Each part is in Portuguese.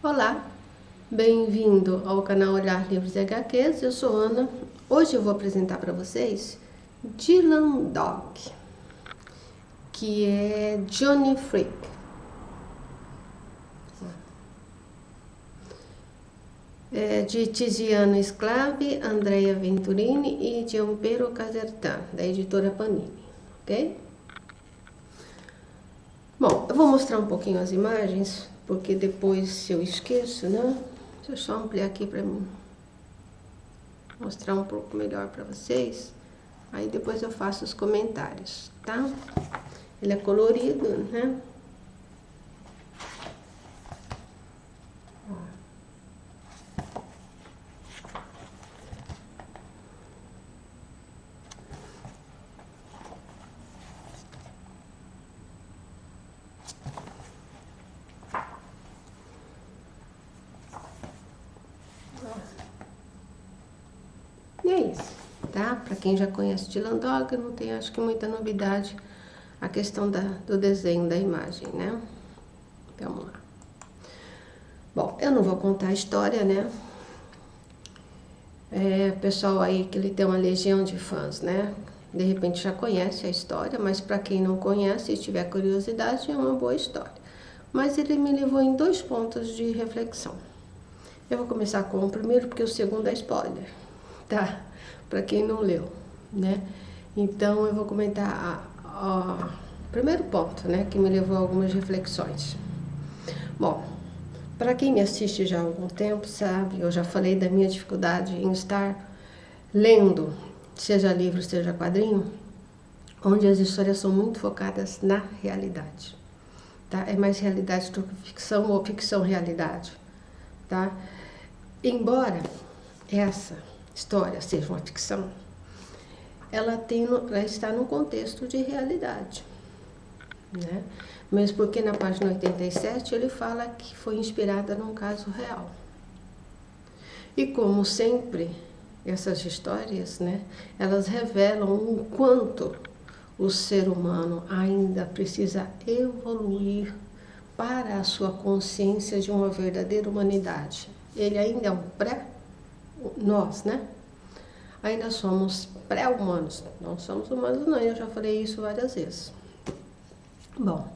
Olá, bem-vindo ao canal Olhar Livros e HQs, eu sou Ana. Hoje eu vou apresentar para vocês Dylan Dog, que é Johnny Freak. É de Tiziano Sclavi, Andrea Venturini e Gianpiero Caserta, da editora Panini, ok? Bom, eu vou mostrar um pouquinho as imagens, porque depois eu esqueço, né? Deixa eu só ampliar aqui para mim mostrar um pouco melhor para vocês. Aí depois eu faço os comentários, tá? Ele é colorido, né? E é isso, tá? Para quem já conhece Dylan Dog, não tem, acho que, muita novidade a questão do desenho da imagem, né? Vamos lá. Bom, eu não vou contar a história, né? Pessoal aí que ele tem uma legião de fãs, né? De repente já conhece a história, mas para quem não conhece e tiver curiosidade, é uma boa história. Mas ele me levou em dois pontos de reflexão. Eu vou começar com o primeiro, porque o segundo é spoiler, tá? Para quem não leu, né? Então eu vou comentar o primeiro ponto, né? Que me levou a algumas reflexões. Bom, para quem me assiste já há algum tempo, sabe, eu já falei da minha dificuldade em estar lendo, seja livro, seja quadrinho, onde as histórias são muito focadas na realidade, tá? É mais realidade do que ficção ou ficção-realidade, tá? Embora essa história seja uma ficção, ela está no contexto de realidade, né? Mesmo porque na página 87 ele fala que foi inspirada num caso real. E como sempre, essas histórias, né, elas revelam o quanto o ser humano ainda precisa evoluir para a sua consciência de uma verdadeira humanidade. Ele ainda é um nós, né? Ainda somos pré-humanos, não somos humanos não, eu já falei isso várias vezes. Bom,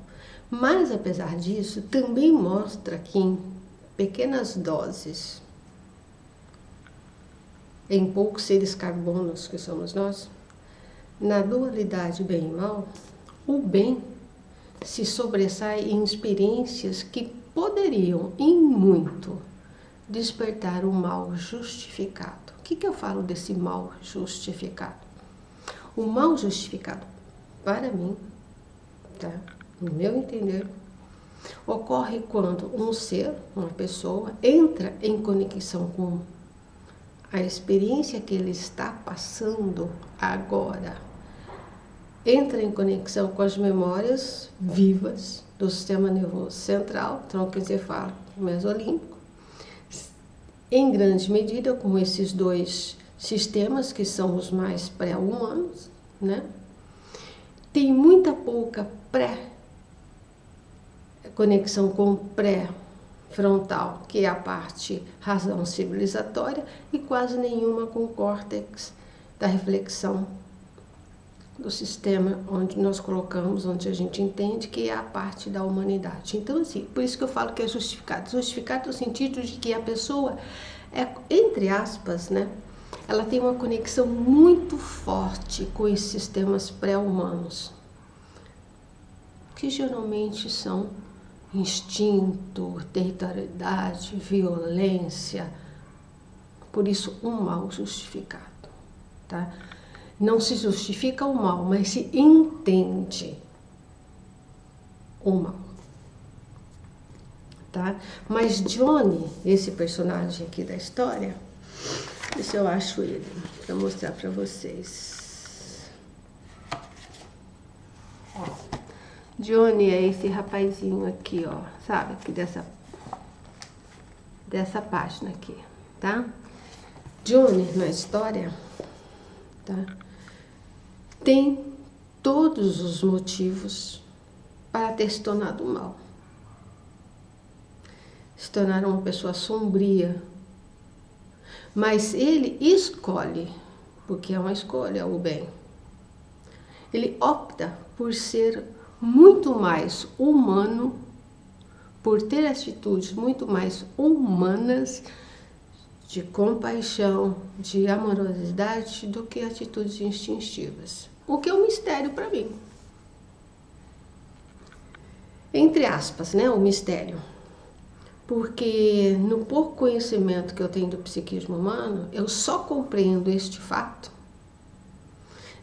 mas apesar disso, também mostra que em pequenas doses, em poucos seres carbonos que somos nós, na dualidade bem e mal, o bem se sobressai em experiências que poderiam, em muito, despertar o mal justificado. O que eu falo desse mal justificado? O mal justificado, para mim, tá? No meu entender, ocorre quando um ser, uma pessoa, entra em conexão com a experiência que ele está passando agora. Entra em conexão com as memórias vivas do sistema nervoso central, tronco encefálico mesolímbico, em grande medida com esses dois sistemas que são os mais pré-humanos, né? Tem muita pouca conexão com o pré-frontal, que é a parte razão civilizatória, e quase nenhuma com o córtex da reflexão do sistema onde nós colocamos, onde a gente entende que é a parte da humanidade. Então, assim, por isso que eu falo que é justificado. Justificado no sentido de que a pessoa é, entre aspas, né? Ela tem uma conexão muito forte com esses sistemas pré-humanos, que geralmente são instinto, territorialidade, violência, por isso um mal justificado, tá? Não se justifica o mal, mas se entende o mal, tá? Mas Johnny, esse personagem aqui da história, deixa eu acho ele, para mostrar para vocês. Ó. Johnny é esse rapazinho aqui, ó, sabe? Aqui dessa página aqui, tá? Johnny, na história, tá? Tem todos os motivos para ter se tornado mal. se tornar uma pessoa sombria. Mas ele escolhe, porque é uma escolha, o bem. Ele opta por ser muito mais humano, por ter atitudes muito mais humanas, de compaixão, de amorosidade, do que atitudes instintivas. O que é um mistério para mim. Entre aspas, né, o mistério. Porque no pouco conhecimento que eu tenho do psiquismo humano, eu só compreendo este fato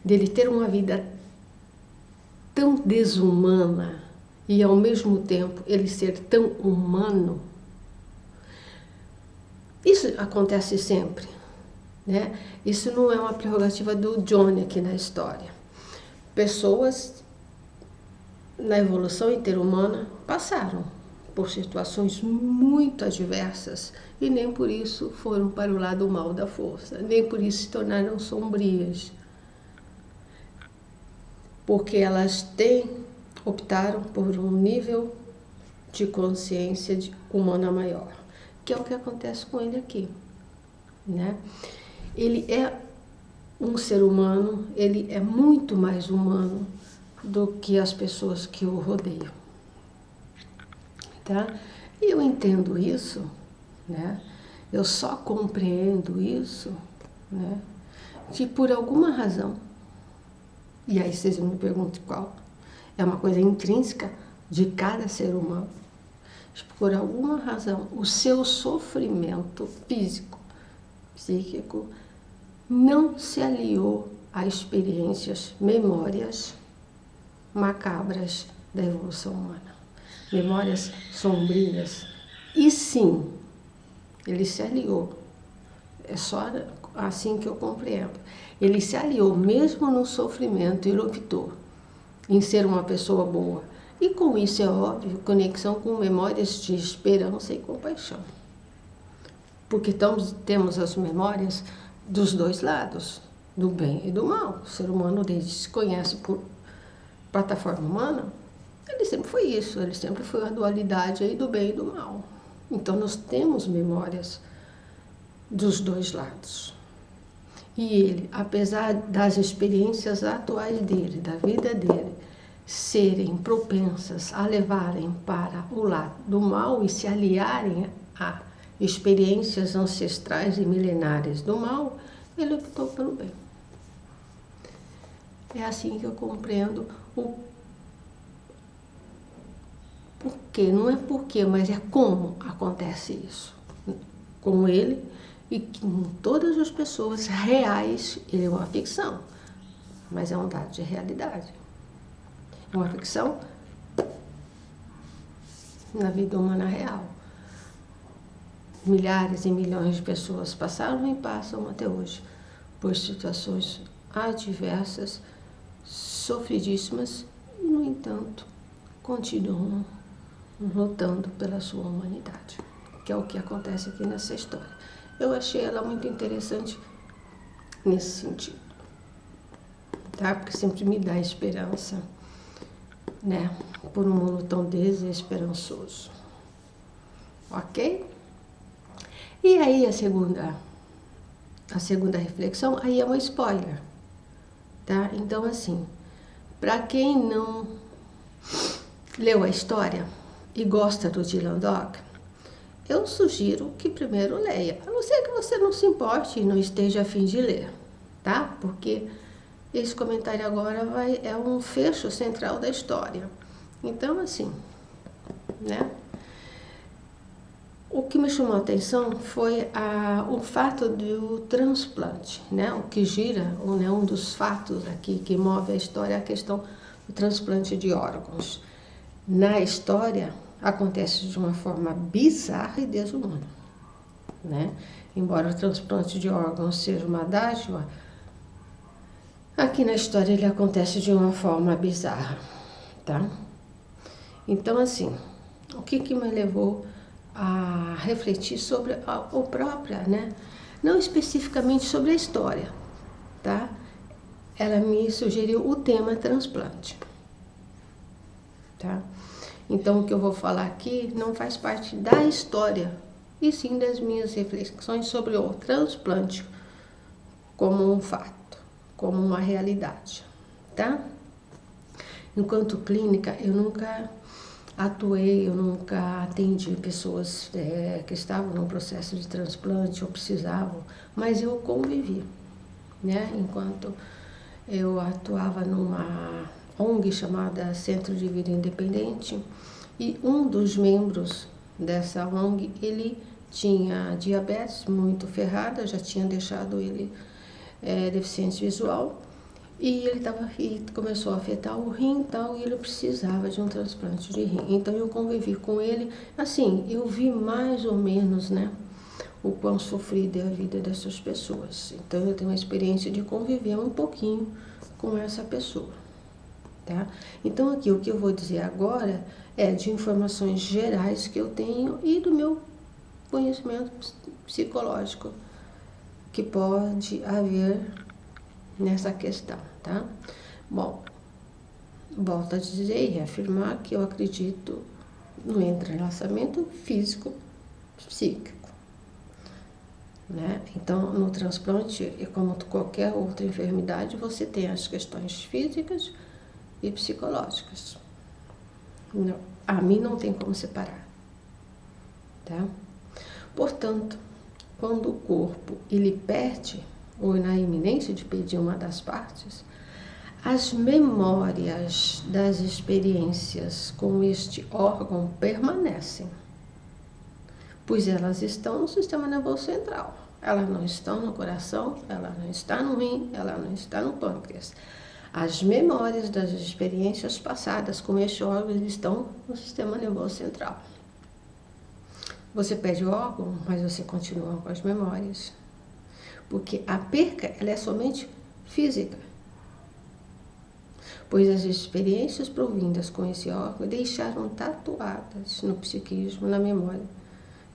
dele ter uma vida tão desumana e ao mesmo tempo ele ser tão humano. Isso acontece sempre, né? Isso não é uma prerrogativa do Johnny aqui na história. Pessoas na evolução interhumana passaram por situações muito adversas e nem por isso foram para o lado mal da força, nem por isso se tornaram sombrias. Porque elas optaram por um nível de consciência humana maior, que é o que acontece com ele aqui, né? Ele é um ser humano, ele é muito mais humano do que as pessoas que o rodeiam, tá? E eu entendo isso, né? Eu só compreendo isso, né? Que por alguma razão, e aí vocês me perguntam qual, é uma coisa intrínseca de cada ser humano, por alguma razão, o seu sofrimento físico, psíquico, não se aliou a experiências, memórias macabras da evolução humana, memórias sombrias. E sim, ele se aliou. É só assim que eu compreendo. Ele se aliou mesmo no sofrimento, ele optou em ser uma pessoa boa. E com isso é óbvio, conexão com memórias de esperança e compaixão. Porque temos as memórias dos dois lados, do bem e do mal. O ser humano, desde que se conhece por plataforma humana, ele sempre foi isso, ele sempre foi a dualidade aí do bem e do mal. Então nós temos memórias dos dois lados. E ele, apesar das experiências atuais dele, da vida dele, serem propensas a levarem para o lado do mal e se aliarem a experiências ancestrais e milenares do mal, ele optou pelo bem. É assim que eu compreendo o porquê, não é porquê, mas é como acontece isso com ele e com todas as pessoas reais. Ele é uma ficção, mas é um dado de realidade. É uma ficção na vida humana real. Milhares e milhões de pessoas passaram e passam até hoje por situações adversas, sofridíssimas, e, no entanto, continuam lutando pela sua humanidade, que é o que acontece aqui nessa história. Eu achei ela muito interessante nesse sentido, tá? Porque sempre me dá esperança, né? Por um mundo tão desesperançoso. Ok? E aí a segunda reflexão, aí é uma spoiler, tá? Então, assim, para quem não leu a história e gosta do Dylan Dog, eu sugiro que primeiro leia, a não ser que você não se importe e não esteja a fim de ler, tá? Porque esse comentário agora é um fecho central da história. Então, assim, né? O que me chamou a atenção foi o fato do transplante, né? O que gira, né, um dos fatos aqui que move a história é a questão do transplante de órgãos. Na história, acontece de uma forma bizarra e desumana, né? Embora o transplante de órgãos seja uma dádiva, aqui na história ele acontece de uma forma bizarra, tá? Então, assim, o que me levou a refletir sobre o própria, né? Não especificamente sobre a história, tá? Ela me sugeriu o tema transplante, tá? Então, o que eu vou falar aqui não faz parte da história, e sim das minhas reflexões sobre o transplante como um fato, como uma realidade, tá? Enquanto clínica, eu nunca atuei, eu nunca atendi pessoas que estavam no processo de transplante ou precisavam, mas eu convivi, né? Enquanto eu atuava numa ONG chamada Centro de Vida Independente, e um dos membros dessa ONG, ele tinha diabetes muito ferrada, já tinha deixado ele deficiente visual, e começou a afetar o rim e tal, e ele precisava de um transplante de rim. Então eu convivi com ele, assim, eu vi mais ou menos, né, o quão sofrida é a vida dessas pessoas. Então eu tenho a experiência de conviver um pouquinho com essa pessoa, tá? Então aqui o que eu vou dizer agora é de informações gerais que eu tenho e do meu conhecimento psicológico que pode haver nessa questão, tá? Bom, volto a dizer e reafirmar que eu acredito no entrelaçamento físico-psíquico, né? Então, no transplante, como qualquer outra enfermidade, você tem as questões físicas e psicológicas. Não, a mim não tem como separar, tá? Portanto, quando o corpo ele perde ou na iminência de perder uma das partes, as memórias das experiências com este órgão permanecem, pois elas estão no sistema nervoso central. Elas não estão no coração, ela não está no rim, ela não está no pâncreas. As memórias das experiências passadas com este órgão estão no sistema nervoso central. Você perde o órgão, mas você continua com as memórias. Porque a perca ela é somente física. Pois as experiências provindas com esse órgão deixaram tatuadas no psiquismo, na memória,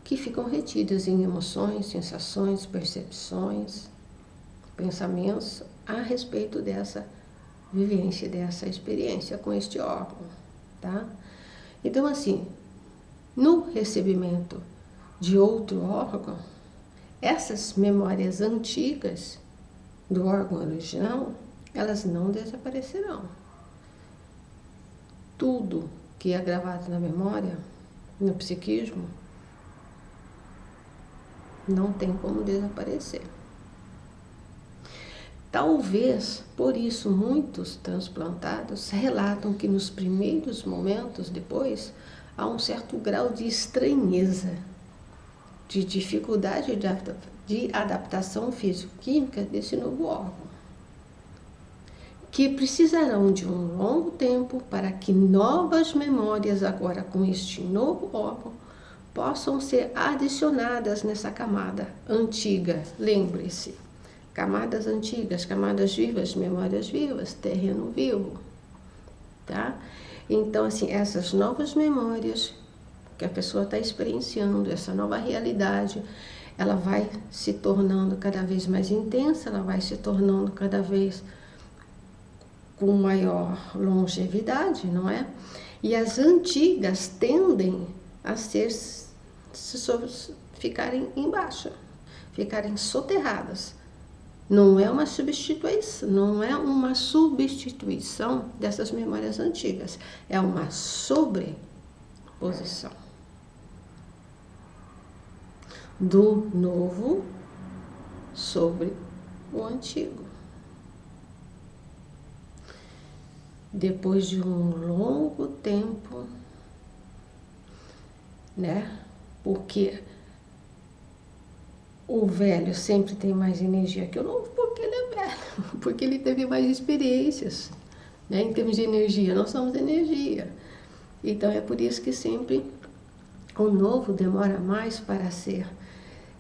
que ficam retidas em emoções, sensações, percepções, pensamentos a respeito dessa vivência, dessa experiência com este órgão, tá? Então, assim, no recebimento de outro órgão, essas memórias antigas do órgão original, elas não desaparecerão. Tudo que é gravado na memória, no psiquismo, não tem como desaparecer. Talvez, por isso, muitos transplantados relatam que nos primeiros momentos depois, há um certo grau de estranheza, de dificuldade de adaptação físico-química desse novo órgão, que precisarão de um longo tempo para que novas memórias agora com este novo órgão possam ser adicionadas nessa camada antiga. Lembre-se, camadas antigas, camadas vivas, memórias vivas, terreno vivo, tá? Então, assim, essas novas memórias que a pessoa está experienciando, essa nova realidade, ela vai se tornando cada vez mais intensa, ela vai se tornando cada vez com maior longevidade, não é? E as antigas tendem a ficarem em baixa, ficarem soterradas. Não é uma substituição dessas memórias antigas, é uma sobreposição do novo sobre o antigo. Depois de um longo tempo, né? Porque o velho sempre tem mais energia que o novo, porque ele é velho, porque ele teve mais experiências, né? Em termos de energia, nós somos energia. Então é por isso que sempre o novo demora mais para ser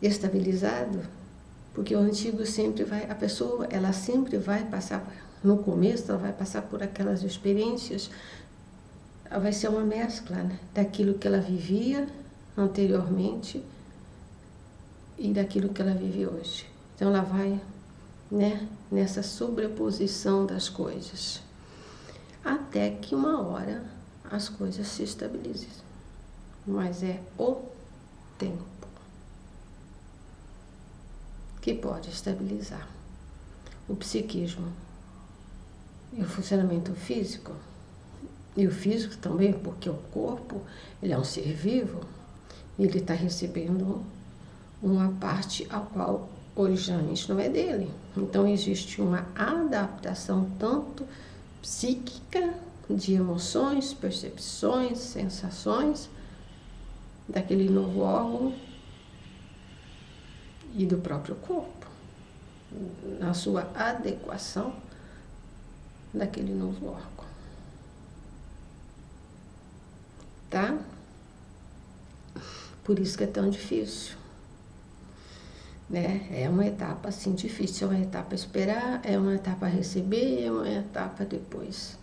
estabilizado, porque o antigo sempre vai, a pessoa, ela sempre vai passar, no começo ela vai passar por aquelas experiências, vai ser uma mescla, né, daquilo que ela vivia anteriormente e daquilo que ela vive hoje. Então ela vai, né, nessa sobreposição das coisas, até que uma hora as coisas se estabilizem. Mas é o tempo que pode estabilizar o psiquismo e o funcionamento físico. E o físico também, porque o corpo, ele é um ser vivo, e ele está recebendo uma parte a qual originalmente não é dele. Então existe uma adaptação tanto psíquica, de emoções, percepções, sensações daquele novo órgão e do próprio corpo, na sua adequação daquele novo órgão. Tá? Por isso que é tão difícil, né? É uma etapa assim difícil, é uma etapa a esperar, é uma etapa a receber, é uma etapa depois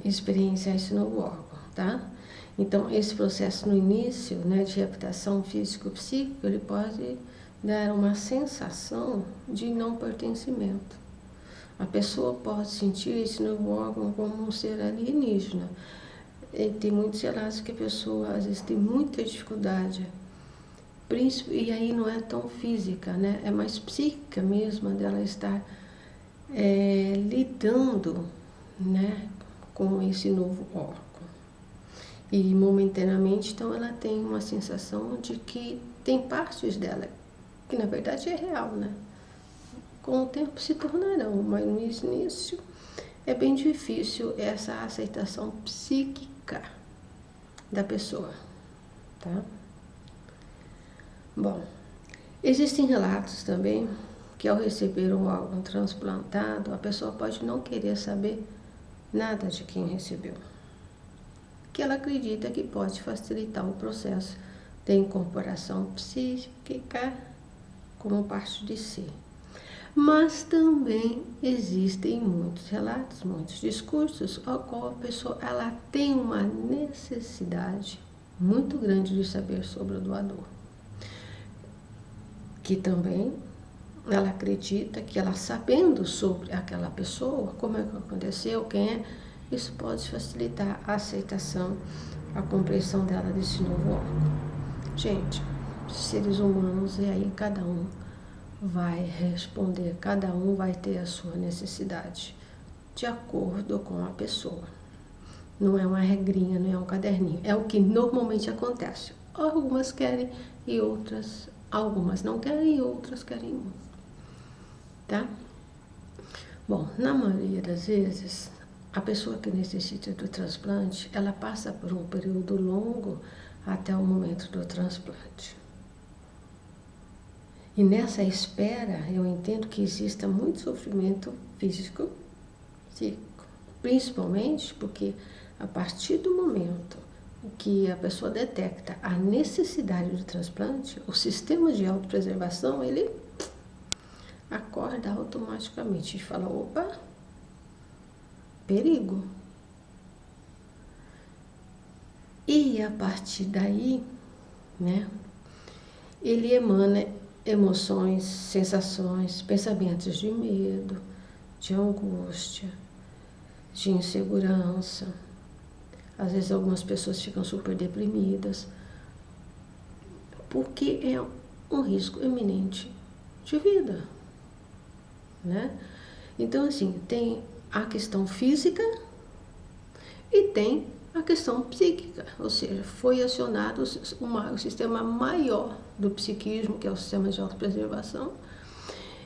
experienciar esse novo órgão, tá? Então, esse processo no início, né, de reabilitação físico-psíquica, ele pode dar uma sensação de não pertencimento. A pessoa pode sentir esse novo órgão como um ser alienígena. E tem muitos relatos que a pessoa, às vezes, tem muita dificuldade, e aí não é tão física, né? É mais psíquica mesmo, dela estar lidando, né, com esse novo órgão. E momentaneamente, então, ela tem uma sensação de que tem partes dela, que na verdade é real, né? Com o tempo se tornarão, mas no início é bem difícil essa aceitação psíquica da pessoa, tá? Bom, existem relatos também que ao receber um órgão transplantado, a pessoa pode não querer saber nada de quem recebeu, que ela acredita que pode facilitar o processo de incorporação psíquica como parte de si. Mas também existem muitos relatos, muitos discursos, ao qual a pessoa ela tem uma necessidade muito grande de saber sobre o doador, que também ela acredita que ela sabendo sobre aquela pessoa, como é que aconteceu, quem é, isso pode facilitar a aceitação, a compreensão dela desse novo órgão. Gente, seres humanos, e aí cada um vai responder, cada um vai ter a sua necessidade, de acordo com a pessoa. Não é uma regrinha, não é um caderninho, é o que normalmente acontece. Algumas querem e algumas não querem e outras querem muito. Tá? Bom, na maioria das vezes, a pessoa que necessita do transplante, ela passa por um período longo até o momento do transplante. E nessa espera, eu entendo que exista muito sofrimento físico, psíquico, principalmente porque a partir do momento que a pessoa detecta a necessidade do transplante, o sistema de autopreservação, ele acorda automaticamente e fala, opa, perigo. E a partir daí, né, ele emana emoções, sensações, pensamentos de medo, de angústia, de insegurança. Às vezes algumas pessoas ficam super deprimidas, porque é um risco iminente de vida, né? Então, assim, tem a questão física e tem a questão psíquica, ou seja, foi acionado o sistema maior do psiquismo, que é o sistema de autopreservação,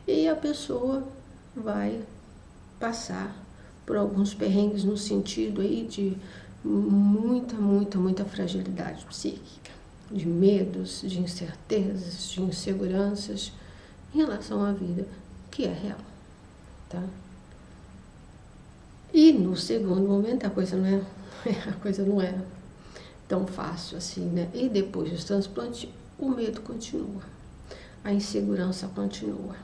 e a pessoa vai passar por alguns perrengues no sentido aí de muita fragilidade psíquica, de medos, de incertezas, de inseguranças em relação à vida, que é real, tá? E no segundo momento a coisa não é tão fácil assim, né? E depois dos transplantes, o medo continua, a insegurança continua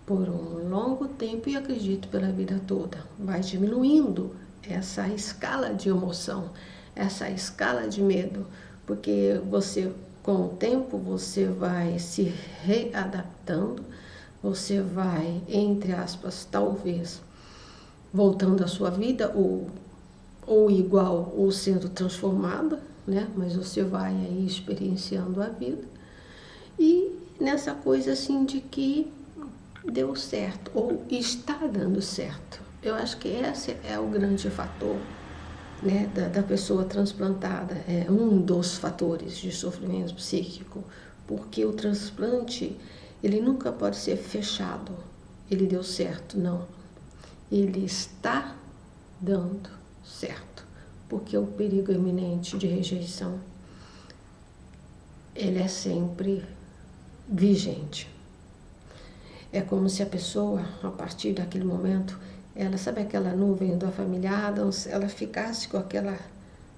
por um longo tempo e acredito pela vida toda. Vai diminuindo essa escala de emoção, essa escala de medo, porque você, com o tempo, você vai se readaptando, você vai, entre aspas, talvez, voltando à sua vida, ou igual, ou sendo transformada, né? Mas você vai aí experienciando a vida. E nessa coisa assim de que deu certo, ou está dando certo. Eu acho que esse é o grande fator, né, da pessoa transplantada, é um dos fatores de sofrimento psíquico, porque o transplante, ele nunca pode ser fechado, ele deu certo, não. Ele está dando certo, porque o perigo iminente de rejeição, ele é sempre vigente. É como se a pessoa, a partir daquele momento, ela, sabe aquela nuvem da família Adams, ela ficasse com aquela,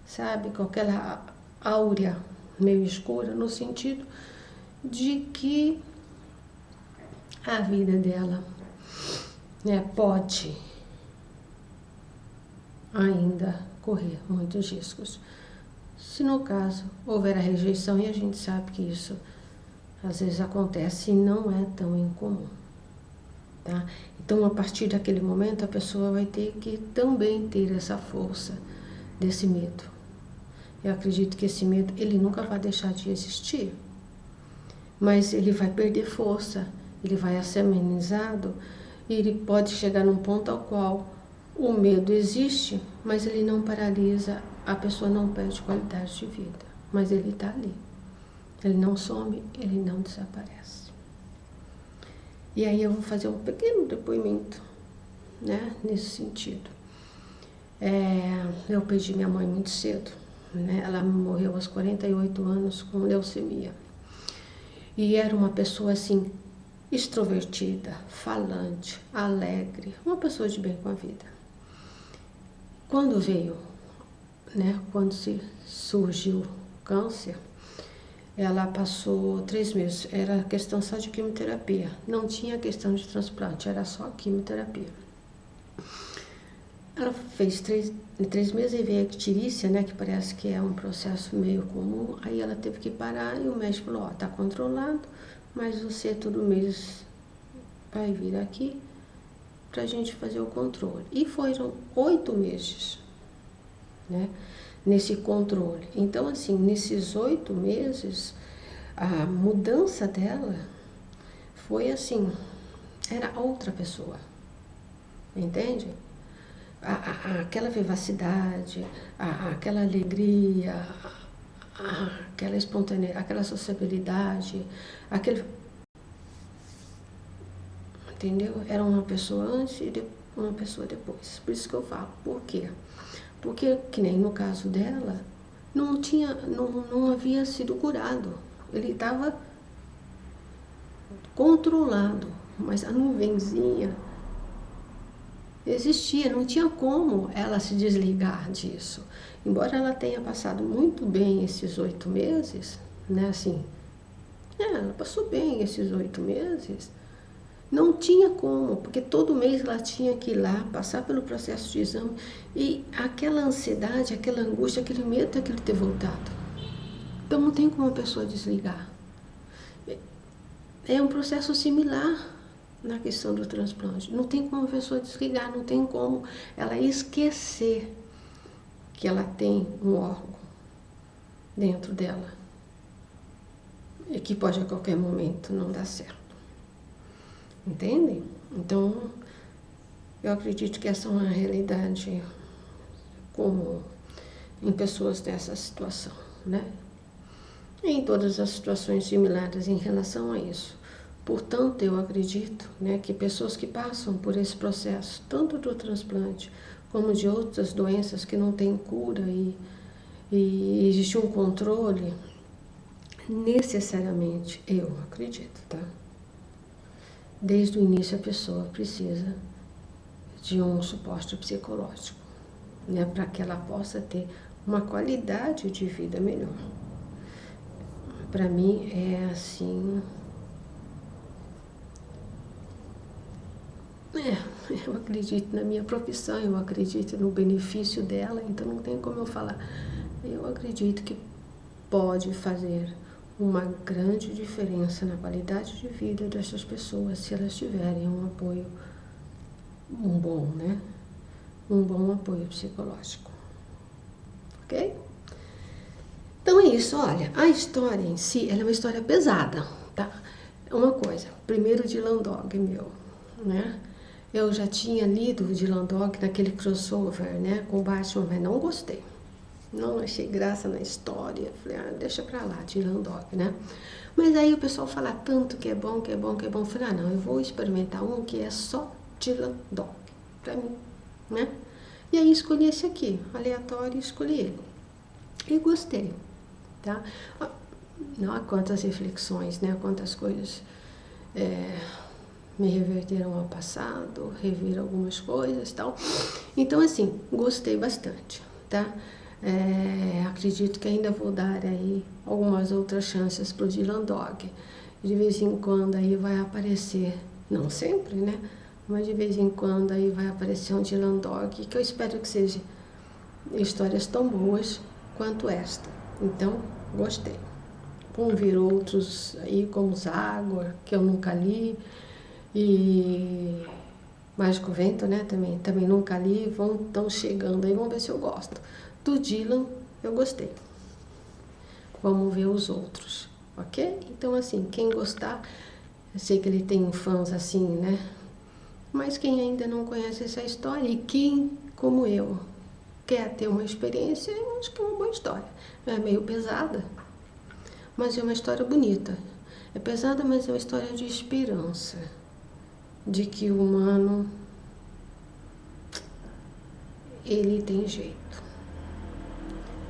sabe, com aquela áurea meio escura, no sentido de que a vida dela, né, pode ainda correr muitos riscos. Se no caso houver a rejeição, e a gente sabe que isso às vezes acontece e não é tão incomum. Tá? Então, a partir daquele momento, a pessoa vai ter que também ter essa força desse medo. Eu acredito que esse medo, ele nunca vai deixar de existir, mas ele vai perder força, ele vai ser amenizado, e ele pode chegar num ponto ao qual o medo existe, mas ele não paralisa, a pessoa não perde qualidade de vida, mas ele está ali. Ele não some, ele não desaparece. E aí eu vou fazer um pequeno depoimento, né, nesse sentido. Eu perdi minha mãe muito cedo, né? Ela morreu aos 48 anos com leucemia. E era uma pessoa assim, extrovertida, falante, alegre, uma pessoa de bem com a vida. Quando veio, né, quando surgiu o câncer, ela passou 3 meses, era questão só de quimioterapia, não tinha questão de transplante, era só quimioterapia. Ela fez 3 meses e veio a icterícia, né, que parece que é um processo meio comum, aí ela teve que parar e o médico falou, tá controlado, mas você todo mês vai vir aqui pra gente fazer o controle. E foram 8 meses, né, nesse controle. Então, assim, nesses 8 meses, a mudança dela foi assim, era outra pessoa, entende? Aquela vivacidade, aquela alegria, aquela espontaneidade, aquela sociabilidade, entendeu? Era uma pessoa antes e uma pessoa depois. Por isso que eu falo. Por quê? Porque, que nem no caso dela, não havia sido curado. Ele estava controlado, mas a nuvenzinha existia, não tinha como ela se desligar disso. Embora ela tenha passado muito bem esses 8 meses, né, assim, ela passou bem esses 8 meses, não tinha como, porque todo mês ela tinha que ir lá, passar pelo processo de exame, e aquela ansiedade, aquela angústia, aquele medo daquilo ter voltado. Então não tem como a pessoa desligar. É um processo similar na questão do transplante. Não tem como a pessoa desligar, não tem como ela esquecer que ela tem um órgão dentro dela e que pode a qualquer momento não dar certo. Entendem? Então, eu acredito que essa é uma realidade comum em pessoas dessa situação, né? E em todas as situações similares em relação a isso. Portanto, eu acredito, né, que pessoas que passam por esse processo, tanto do transplante como de outras doenças que não têm cura e existe um controle, necessariamente, eu acredito, tá? Desde o início a pessoa precisa de um suporte psicológico, né, para que ela possa ter uma qualidade de vida melhor. Para mim é assim, eu acredito na minha profissão, eu acredito no benefício dela, então não tem como eu falar. Eu acredito que pode fazer uma grande diferença na qualidade de vida dessas pessoas se elas tiverem um apoio bom, né? um bom apoio psicológico, ok? Então é isso, olha, a história em si, ela é uma história pesada, tá? Uma coisa, primeiro Dylan Dog meu, né? Eu já tinha lido o Dylan Dog naquele crossover, né, com Batman, mas não gostei. Não achei graça na história. Falei, deixa pra lá, Dylan Dog, né? Mas aí o pessoal fala tanto que é bom, que é bom, que é bom. Falei, não, eu vou experimentar um que é só Dylan Dog, pra mim, né? E aí escolhi esse aqui, aleatório, escolhi ele. E gostei, tá? Não há quantas reflexões, né? Quantas coisas me reverteram ao passado, rever algumas coisas e tal. Então, assim, gostei bastante, tá? Acredito que ainda vou dar aí algumas outras chances pro Dylan Dog. De vez em quando aí vai aparecer, não sempre, né? Mas de vez em quando aí vai aparecer um Dylan Dog, que eu espero que seja histórias tão boas quanto esta. Então, gostei. Vão vir outros aí, como Zagor, que eu nunca li, e Mágico Vento, né, também nunca li, estão chegando aí, vamos ver se eu gosto. Do Dylan, eu gostei. Vamos ver os outros, ok? Então, assim, quem gostar, eu sei que ele tem fãs assim, né? Mas quem ainda não conhece essa história e quem, como eu, quer ter uma experiência, eu acho que é uma boa história. É meio pesada, mas é uma história bonita. É pesada, mas é uma história de esperança. De que o humano, ele tem jeito.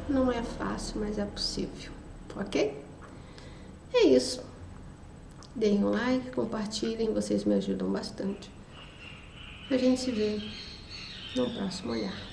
Não é fácil, mas é possível, ok? É isso. Deem um like, compartilhem, vocês me ajudam bastante. A gente se vê no próximo olhar.